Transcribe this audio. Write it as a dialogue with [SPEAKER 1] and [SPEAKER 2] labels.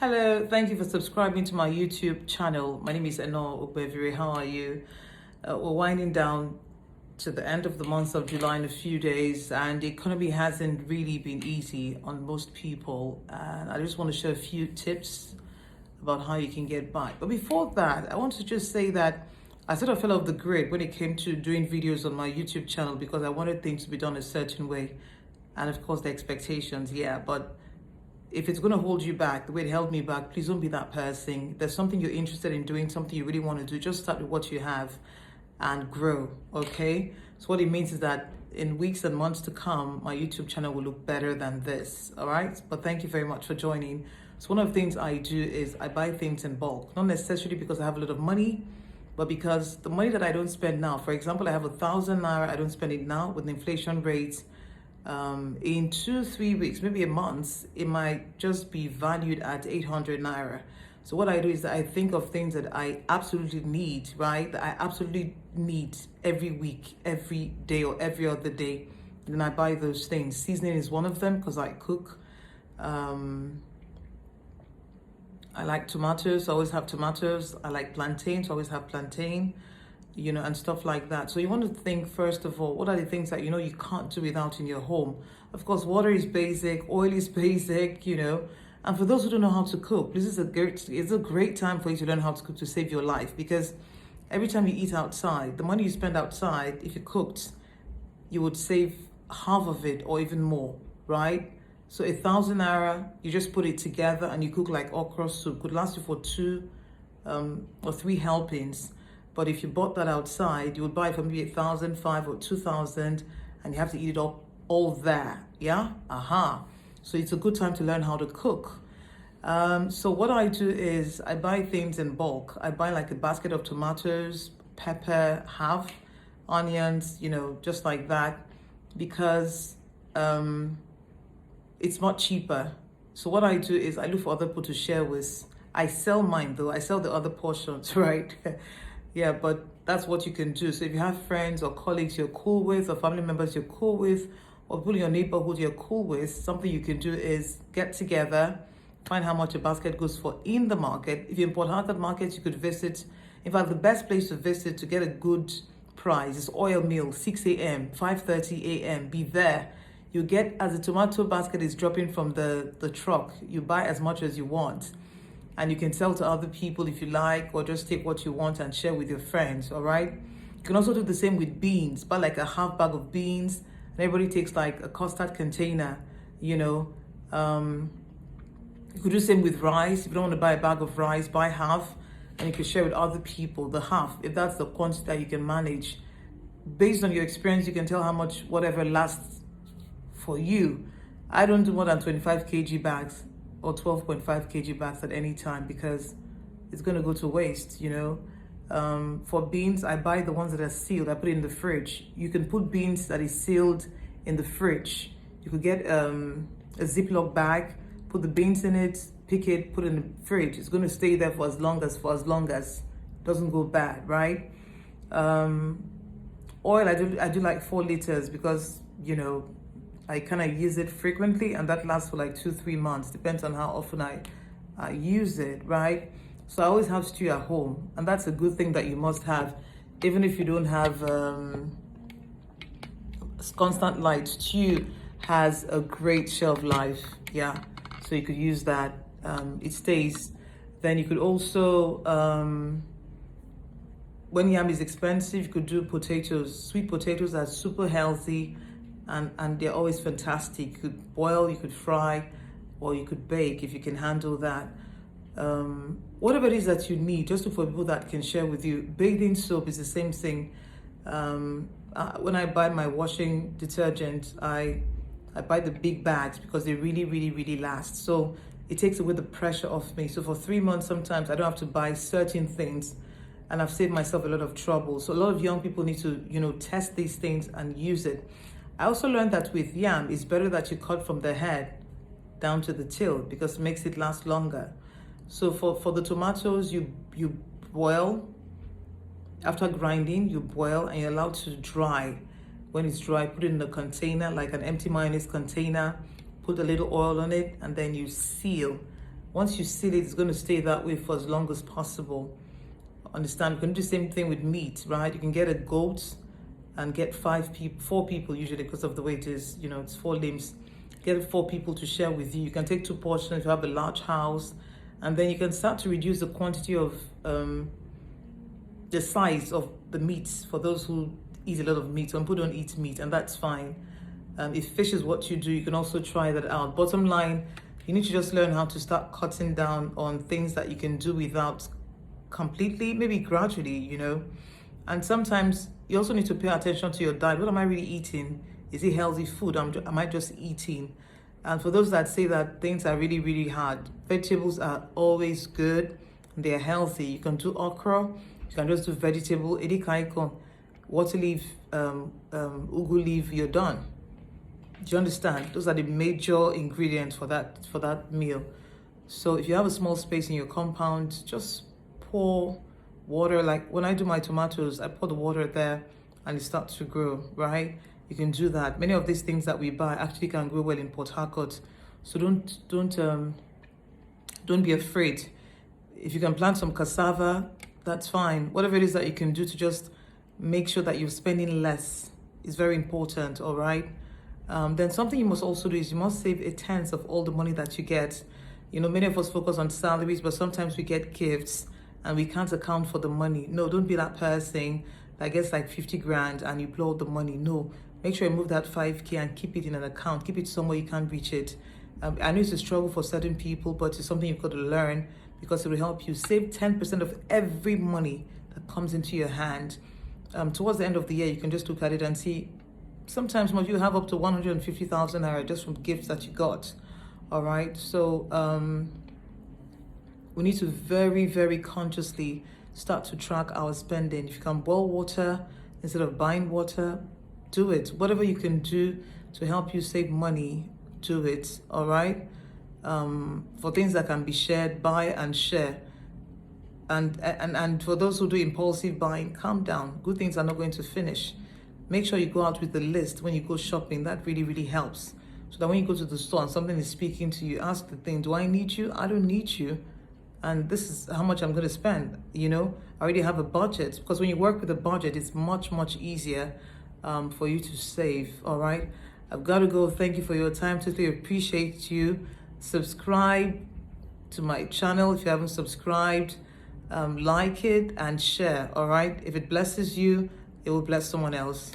[SPEAKER 1] Hello, thank you for subscribing to my YouTube channel. My name is Eno Ogbevire. How are you? We're winding down to the end of the month of July in a few days, and the economy hasn't really been easy on most people. And I just want to share a few tips about how you can get by. But before that, I want to just say that I sort of fell off the grid when it came to doing videos on my YouTube channel because I wanted things to be done a certain way. And of course, the expectations, yeah, but if it's going to hold you back the way it held me back, please don't be that person. If there's something you're interested in doing, something you really want to do, just start with what you have and grow, okay? So what it means is that in weeks and months to come, my YouTube channel will look better than this, all right? But thank you very much for joining. So one of the things I do is I buy things in bulk, not necessarily because I have a lot of money, but because the money that I don't spend now, for example, I have 1,000 naira, I don't spend it now with the inflation rates. In 2-3 weeks, maybe a month, it might just be valued at 800 naira. So what I do is that I think of things that I absolutely need, right? That I absolutely need every week, every day, or every other day. And then I buy those things. Seasoning is one of them because I cook. I like tomatoes, I always have tomatoes. I like plantains, I always have plantain, and stuff like that. So you want to think, first of all, what are the things that you can't do without in your home? Of course, water is basic, oil is basic, and for those who don't know how to cook, it's a great time for you to learn how to cook to save your life, because every time you eat outside, the money you spend outside, if you cooked, you would save half of it or even more, right? So 1,000 naira, you just put it together and you cook like okra soup. Could last you for 2 or 3 helpings. But if you bought that outside, you would buy it for maybe 1,005 or 2,000, and you have to eat it all there. Yeah? So it's a good time to learn how to cook. So what I do is I buy things in bulk. I buy like a basket of tomatoes, pepper, half, onions, just like that, because it's much cheaper. So what I do is I look for other people to share with. I sell mine though. I sell the other portions, right? Yeah, but that's what you can do. So if you have friends or colleagues you're cool with, or family members you're cool with, or people in your neighborhood you're cool with, something you can do is get together, find how much a basket goes for in the market. If you import out the market, you could visit. In fact, the best place to visit to get a good price is Oil Mill, 6 a.m., 5:30 a.m. Be there. You get, as the tomato basket is dropping from the truck, you buy as much as you want. And you can sell to other people if you like, or just take what you want and share with your friends, all right? You can also do the same with beans. Buy like a half bag of beans, and everybody takes like a custard container, You could do the same with rice. If you don't want to buy a bag of rice, buy half, and you can share with other people the half, if that's the quantity that you can manage. Based on your experience, you can tell how much whatever lasts for you. I don't do more than 25 kg bags or 12.5 kg bags at any time, because it's going to go to waste, For beans, I buy the ones that are sealed. I put it in the fridge. You can put beans that is sealed in the fridge. You could get a Ziploc bag, put the beans in it, pick it, put it in the fridge. It's going to stay there for as long as it doesn't go bad, right? Oil, I do like 4 liters because, I kind of use it frequently, and that lasts for like 2-3 months. Depends on how often I use it, right? So I always have stew at home, and that's a good thing that you must have. Even if you don't have constant light, stew has a great shelf life, yeah. So you could use that. It stays. Then you could also, when yam is expensive, you could do potatoes. Sweet potatoes are super healthy. And they're always fantastic. You could boil, you could fry, or you could bake if you can handle that. Whatever it is that you need, just look for people that can share with you. Bathing soap is the same thing. When I buy my washing detergent, I buy the big bags because they really, really, really last. So it takes away the pressure off me. So for 3 months, sometimes I don't have to buy certain things, and I've saved myself a lot of trouble. So a lot of young people need to, test these things and use it. I also learned that with yam, it's better that you cut from the head down to the tail, because it makes it last longer. So for the tomatoes, you boil. After grinding, you boil, and you're allowed to dry. When it's dry, put it in a container, like an empty mayonnaise container, put a little oil on it, and then you seal. Once you seal it, it's going to stay that way for as long as possible. Understand? You can do the same thing with meat, right? You can get a goat and get 4 people usually, because of the way it is, it's 4 limbs. Get 4 people to share with you. You can take 2 portions if you have a large house, and then you can start to reduce the quantity of the size of the meats for those who eat a lot of meat. Some people don't eat meat, and that's fine. If fish is what you do, you can also try that out. Bottom line, you need to just learn how to start cutting down on things that you can do without completely, maybe gradually, And sometimes you also need to pay attention to your diet. What am I really eating? Is it healthy food? Am I just eating? And for those that say that things are really, really hard, vegetables are always good. They are healthy. You can do okra. You can just do vegetable, edikaiko, water leaf, ugu leaf. You're done. Do you understand? Those are the major ingredients for that meal. So if you have a small space in your compound, just pour water. Like when I do my tomatoes, I pour the water there and it starts to grow, right? You can do that. Many of these things that we buy actually can grow well in Port Harcourt. So don't be afraid. If you can plant some cassava, that's fine. Whatever it is that you can do to just make sure that you're spending less is very important, all right? Then something you must also do is you must save 1/10 of all the money that you get. Many of us focus on salaries, but sometimes we get gifts and we can't account for the money. No, don't be that person that gets like 50 grand and you blow the money. No, make sure you move that 5K and keep it in an account. Keep it somewhere you can't reach it. I know it's a struggle for certain people, but it's something you've got to learn because it will help you. Save 10% of every money that comes into your hand. Towards the end of the year, you can just look at it and see, sometimes you have up to 150,000 naira just from gifts that you got. All right. So we need to very, very consciously start to track our spending. If you can boil water instead of buying water, do it. Whatever you can do to help you save money, do it. All right. For things that can be shared, buy and share. And for those who do impulsive buying, calm down. Good things are not going to finish. Make sure you go out with the list when you go shopping. That really, really helps. So that when you go to the store and something is speaking to you, ask the thing, do I need you? I don't need you. And this is how much I'm going to spend. I already have a budget, because when you work with a budget, it's much, much easier for you to save. All right. I've got to go. Thank you for your time. Totally appreciate you. Subscribe to my channel if you haven't subscribed. Like it and share. All right. If it blesses you, it will bless someone else.